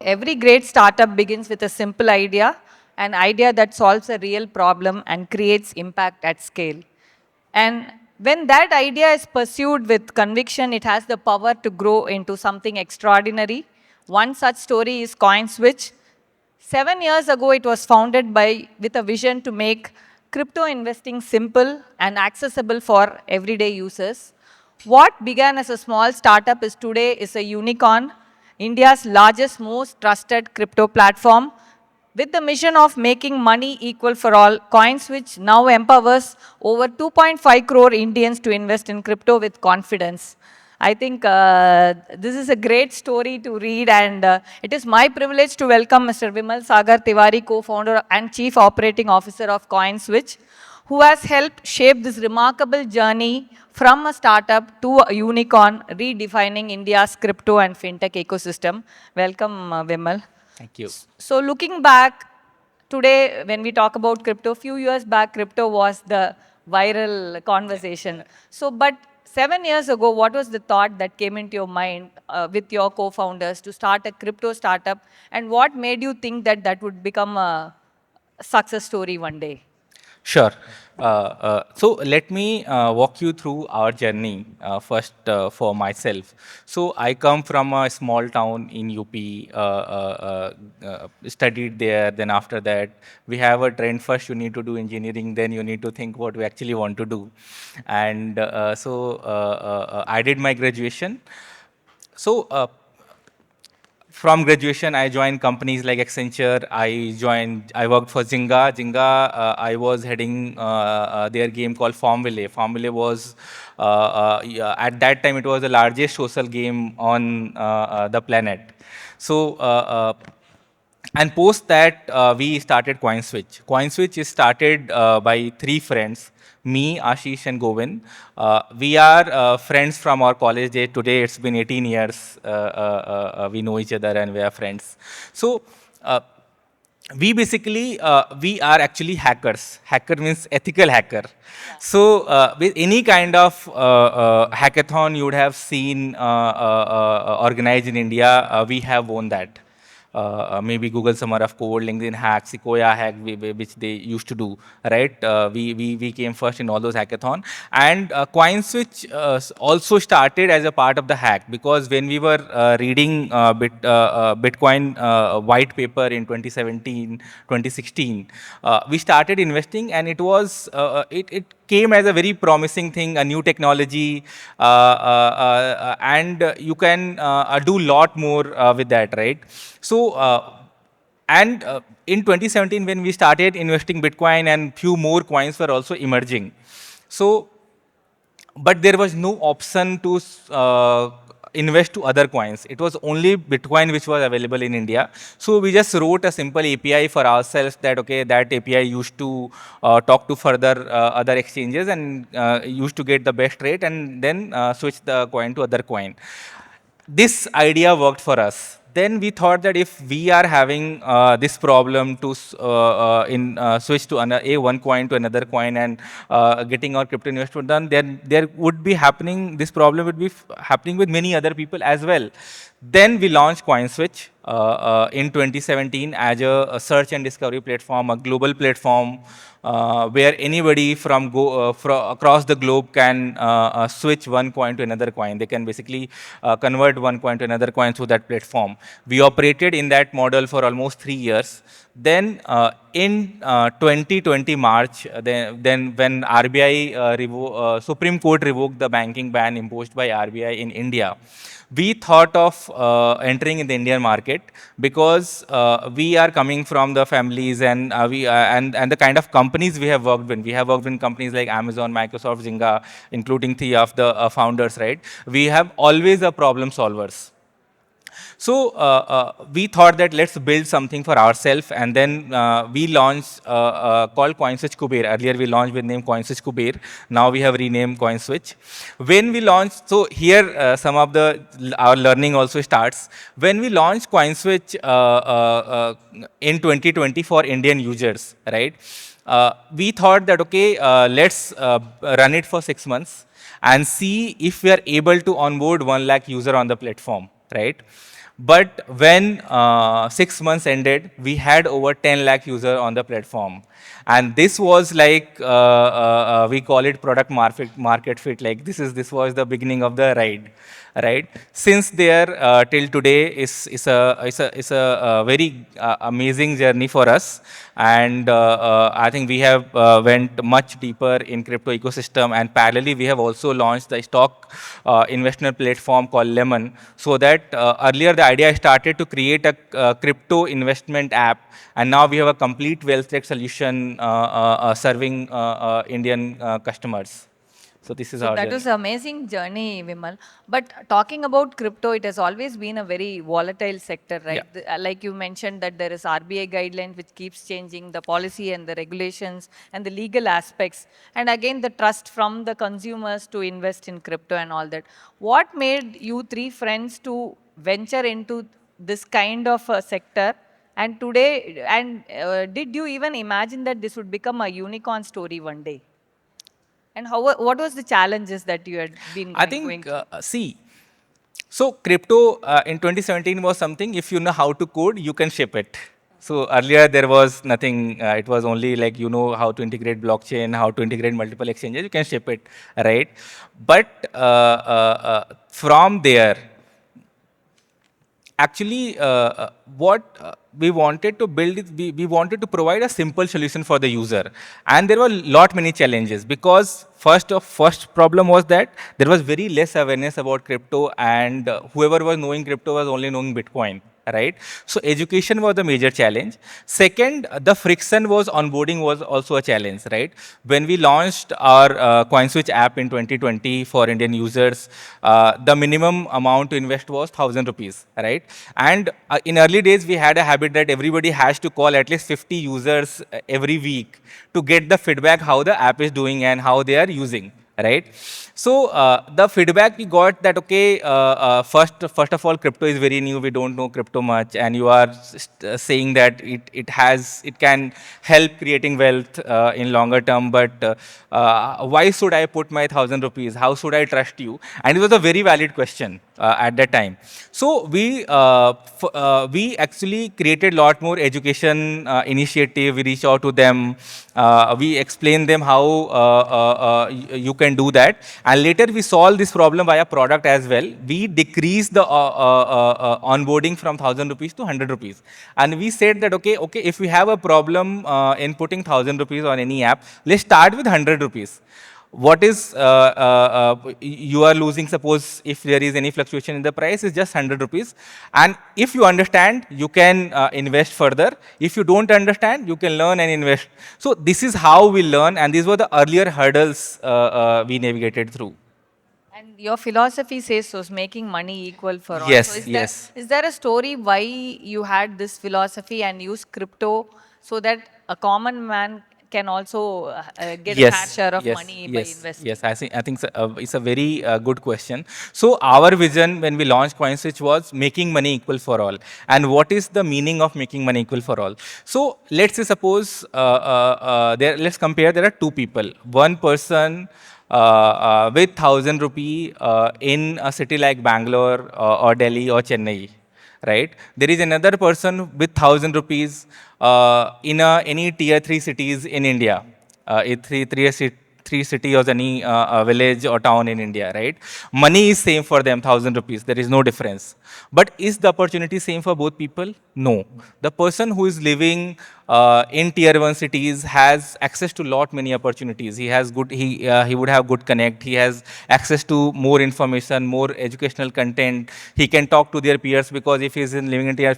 every great startup begins with a simple idea, an idea that solves a real problem and creates impact at scale. And when that idea is pursued with conviction, it has the power to grow into something extraordinary. One such story is CoinSwitch. 7 years ago, it was founded with a vision to make crypto investing simple and accessible for everyday users. What began as a small startup is a unicorn, India's largest, most trusted crypto platform. With the mission of making money equal for all, CoinSwitch now empowers over 2.5 crore Indians to invest in crypto with confidence. I think this is a great story to read, and it is my privilege to welcome Mr. Vimal Sagar Tiwari, co-founder and chief operating officer of CoinSwitch, who has helped shape this remarkable journey from a startup to a unicorn, redefining India's crypto and fintech ecosystem. Welcome, Vimal. Thank you. So looking back, today when we talk about crypto, few years back, crypto was the viral conversation. So, but 7 years ago, what was the thought that came into your mind with your co-founders to start a crypto startup, and what made you think that that would become a success story one day? Sure. So let me walk you through our journey first for myself. So I come from a small town in UP, studied there. Then after that, we have a trend. First, you need to do engineering. Then you need to think what we actually want to do. And I did my graduation. So from graduation, I joined companies like Accenture. I worked for Zynga. Zynga, I was heading their game called Formula. Formula was, yeah, at that time, it was the largest social game on the planet. So, and post that, we started CoinSwitch. CoinSwitch is started by three friends, me, Ashish, and Govin. We are friends from our college days. Today, it's been 18 years. We know each other and we are friends. So, we basically, we are actually hackers. Hacker means ethical hacker. So, with any kind of hackathon you would have seen organized in India, we have won that. Maybe Google Summer of Code, LinkedIn Hack, Sequoia Hack, which they used to do, right? We came first in all those hackathon. And CoinSwitch also started as a part of the hack, because when we were reading Bitcoin white paper in 2017, 2016, we started investing, and it was, it came as a very promising thing, a new technology, and you can do lot more with that, right? So, in 2017, when we started investing Bitcoin, and few more coins were also emerging. So, but there was no option to invest to other coins. It was only Bitcoin which was available in India. So we just wrote a simple API for ourselves that, okay, that API used to talk to further other exchanges and used to get the best rate, and then switch the coin to other coin. This idea worked for us. Then we thought that if we are having this problem to switch to one coin to another coin and getting our crypto investment done, then there would be happening, this problem would be happening with many other people as well. Then we launched CoinSwitch in 2017 as a search and discovery platform, a global platform where anybody from across the globe can switch one coin to another coin. They can basically convert one coin to another coin through that platform. We operated in that model for almost 3 years. Then in 2020 March, then when RBI, Supreme Court revoked the banking ban imposed by RBI in India, we thought of entering in the Indian market, because we are coming from the families and and the kind of companies we have worked with. We have worked in companies like Amazon, Microsoft, Zynga, including three of the founders, right? We have always a problem solvers. So we thought that let's build something for ourselves, and then we launched called CoinSwitch Kuber. Earlier we launched with name CoinSwitch Kuber. Now we have renamed CoinSwitch. When we launched, so here some of our learning also starts. When we launched CoinSwitch in 2020 for Indian users, right? We thought that, okay, let's run it for 6 months and see if we are able to onboard 1 lakh user on the platform, right? But when 6 months ended, we had over 10 lakh users on the platform. And this was like, we call it product market fit. Like this was the beginning of the ride, right? Since there till today is a very amazing journey for us. And I think we have went much deeper in crypto ecosystem, and parallelly we have also launched the stock investment platform called Lemon. So that earlier the idea started to create a crypto investment app, and now we have a complete wealth tech solution serving Indian customers. So this is So our that was journey. an amazing journey, Vimal. But talking about crypto, it has always been a very volatile sector, Yeah. right? Like you mentioned that there is RBI guidelines which keeps changing the policy and the regulations and the legal aspects. And again, the trust from the consumers to invest in crypto and all that. What made you three friends to venture into this kind of a sector? And today, and did you even imagine that this would become a unicorn story one day? And how, what was the challenges that you had been I going think, through? see, so crypto in 2017 was something, if you know how to code, you can ship it. So earlier there was nothing, it was only like you know how to integrate blockchain, how to integrate multiple exchanges, you can ship it, right? But from there, actually what we wanted to build is we wanted to provide a simple solution for the user, and there were lot many challenges because first problem was that there was very less awareness about crypto, and whoever was knowing crypto was only knowing Bitcoin, right? So education was a major challenge. Second, the friction was onboarding was also a challenge, right? When we launched our CoinSwitch app in 2020 for Indian users, the minimum amount to invest was 1,000 rupees, right? And in early days, we had a habit that everybody has to call at least 50 users every week to get the feedback how the app is doing and how they are using, right? So the feedback we got that, okay, first of all, crypto is very new. We don't know crypto much, and you are saying that it can help creating wealth in longer term. But why should I put my 1,000 rupees? How should I trust you? And it was a very valid question at that time. So we actually created a lot more education initiative. We reach out to them. We explain them how you can do that. And later we solve this problem via product as well. We decrease the onboarding from 1,000 rupees to 100 rupees. And we said that, okay, if we have a problem in putting 1,000 rupees on any app, let's start with 100 rupees. What is you are losing, suppose if there is any fluctuation in the price, is just 100 rupees. And if you understand, you can invest further. If you don't understand, you can learn and invest. So this is how we learn, and these were the earlier hurdles we navigated through. And your philosophy says so, is making money equal for all. So Yes, yes. is there a story why you had this philosophy and use crypto so that a common man can also get a fair Yes, share of yes, money by yes, investing? yes. I think so, it's a very good question. So our vision when we launched CoinSwitch was making money equal for all. And what is the meaning of making money equal for all? So let's say suppose let's compare. There are two people. One person with 1,000 rupee in a city like Bangalore or Delhi or Chennai, right? There is another person with 1,000 rupees in any tier 3 cities in India, three city or any village or town in India, right? Money is same for them, 1,000 rupees. There is no difference. But is the opportunity same for both people? No. The person who is living in tier 1 cities has access to lot many opportunities. He has good, he would have good connect. He has access to more information, more educational content. He can talk to their peers because if he is in living in tier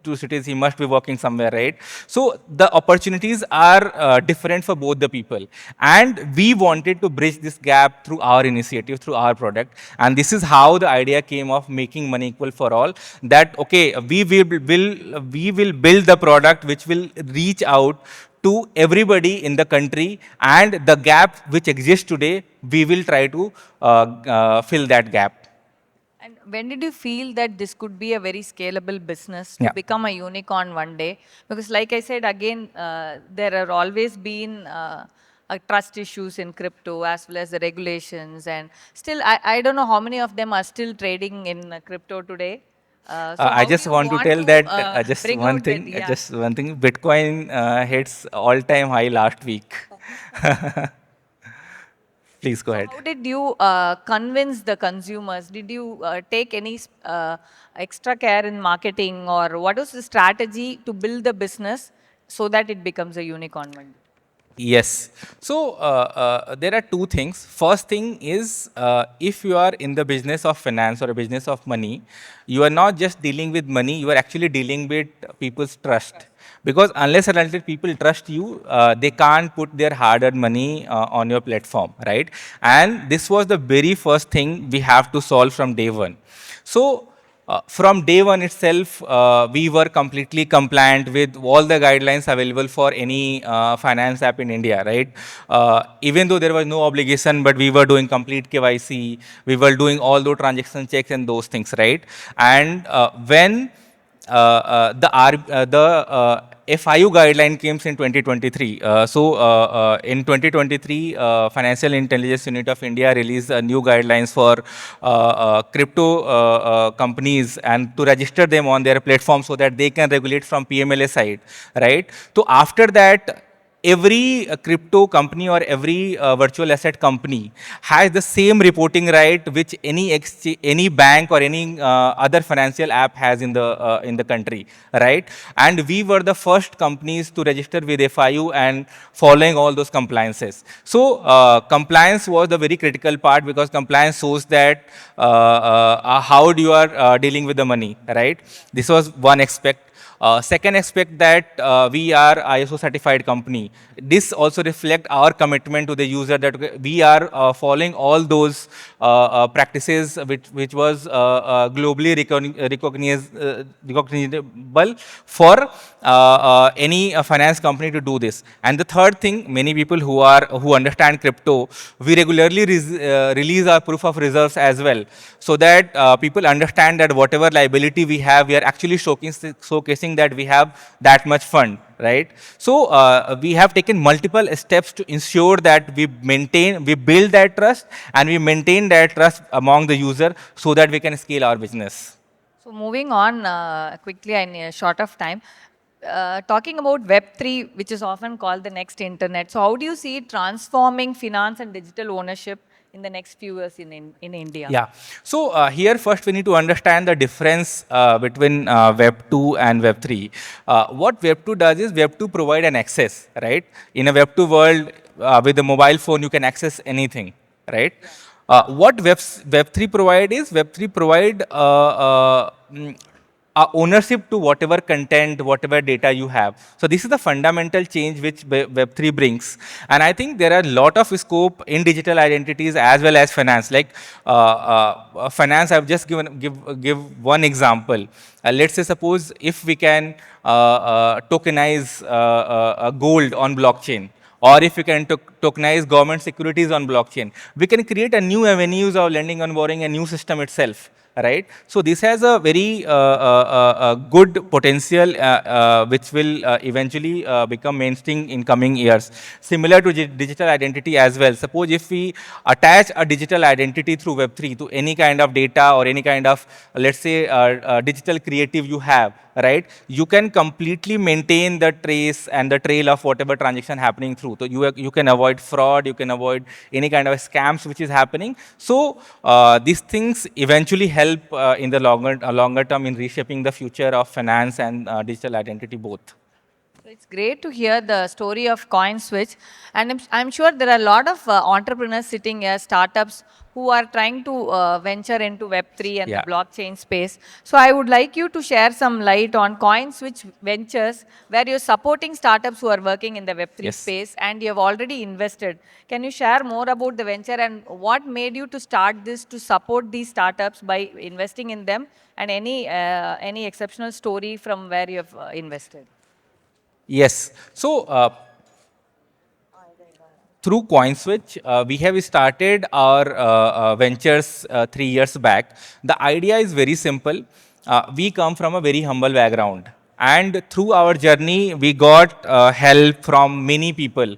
2 cities, he must be working somewhere, right? So the opportunities are different for both the people. And we wanted to bridge this gap through our initiative, through our product. And this is how the idea came of making money equal for all. That, okay, we will build the product which will reach out to everybody in the country, and the gap which exists today, we will try to fill that gap. And when did you feel that this could be a very scalable business to Yeah. become a unicorn one day? Because, like I said, again, there are always been trust issues in crypto as well as the regulations. And still, I don't know how many of them are still trading in crypto today. So I how do just you want to want tell to that bring out that? Yeah. just one thing. Bitcoin hits all-time high last week. Please go So ahead. how did you convince the consumers? Did you take any extra care in marketing, or what was the strategy to build the business so that it becomes a unicorn one day? Yes. So there are two things. First thing is if you are in the business of finance or a business of money, you are not just dealing with money, you are actually dealing with people's trust. Because unless and until people trust you, they can't put their hard-earned money on your platform, right? And this was the very first thing we have to solve from day one. So from day one itself, we were completely compliant with all the guidelines available for any finance app in India, right? Even though there was no obligation, but we were doing complete KYC, we were doing all those transaction checks and those things, right? And when the FIU guideline came in 2023. In 2023, Financial Intelligence Unit of India released new guidelines for crypto companies and to register them on their platform so that they can regulate from PMLA side, right? So after that, every crypto company or every virtual asset company has the same reporting right which any bank or any other financial app has in the country, right? And we were the first companies to register with FIU and following all those compliances. So compliance was the very critical part because compliance shows that how you are dealing with the money, right? This was one aspect. Second aspect that we are ISO certified company. This also reflect our commitment to the user that we are following all those practices which was globally recognizable for any finance company to do this. And the third thing, many people who understand crypto, we regularly release our proof of reserves as well, so that people understand that whatever liability we have, we are actually showcasing that we have that much fund, right? So we have taken multiple steps to ensure that we build that trust and we maintain that trust among the user so that we can scale our business. So moving on quickly in a short of time, talking about Web3, which is often called the next internet. So how do you see it transforming finance and digital ownership in the next few years in India? Yeah. So here first we need to understand the difference between Web 2 and Web 3. What Web 2 does is Web 2 provide an access, right? In a Web 2 world, with a mobile phone, you can access anything, right? What Web 3 provide is Web 3 provide ownership to whatever content, whatever data you have. So this is the fundamental change which Web3 brings. And I think there are a lot of scope in digital identities as well as finance. Like finance, I've just give one example. Let's say suppose if we can tokenize gold on blockchain, or if we can tokenize government securities on blockchain, we can create a new avenues of lending and borrowing, a new system itself, right? So this has a very good potential which will eventually become mainstream in coming years. Similar to digital identity as well. Suppose if we attach a digital identity through Web3 to any kind of data or any kind of, let's say, digital creative you have, right? You can completely maintain the trace and the trail of whatever transaction happening through. So you can avoid fraud, you can avoid any kind of scams which is happening. So these things eventually help in the longer term in reshaping the future of finance and digital identity both. So it's great to hear the story of CoinSwitch, and I'm sure there are a lot of entrepreneurs sitting here, startups who are trying to venture into Web3 and the Yeah. blockchain space. So I would like you to share some light on CoinSwitch Ventures, where you're supporting startups who are working in the Web3 Yes. space, and you have already invested. Can you share more about the venture and what made you to start this to support these startups by investing in them, and any exceptional story from where you have invested? Yes. So through CoinSwitch, we have started our ventures 3 years back. The idea is very simple. We come from a very humble background. And through our journey, we got help from many people.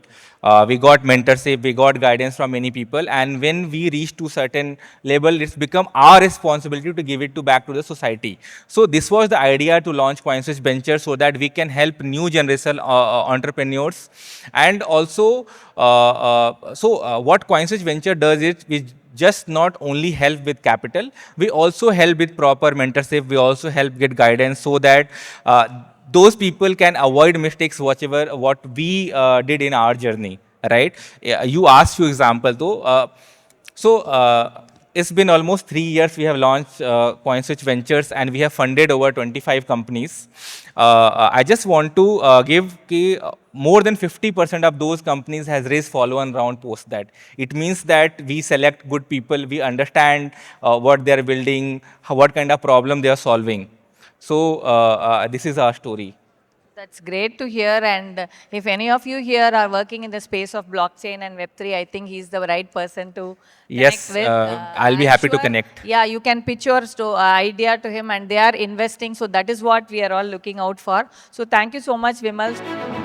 We got mentorship, we got guidance from many people, and when we reach to certain level, it's become our responsibility to give it to back to the society. So this was the idea to launch CoinSwitch Venture, so that we can help new generation entrepreneurs. And also, what CoinSwitch Venture does is we just not only help with capital, we also help with proper mentorship, we also help get guidance, so that those people can avoid mistakes what we did in our journey, right? Yeah, you asked few example though. It's been almost 3 years we have launched CoinSwitch Ventures, and we have funded over 25 companies. I just want to give more than 50% of those companies has raised follow-on round post that. It means that we select good people, we understand what they are building, what kind of problem they are solving. So this is our story. That's great to hear. And if any of you here are working in the space of blockchain and Web3, I think he's the right person to connect Yes, with. I'll be I'm happy to sure, connect. yeah, you can pitch your idea to him and they are investing. So that is what we are all looking out for. So thank you so much, Vimal.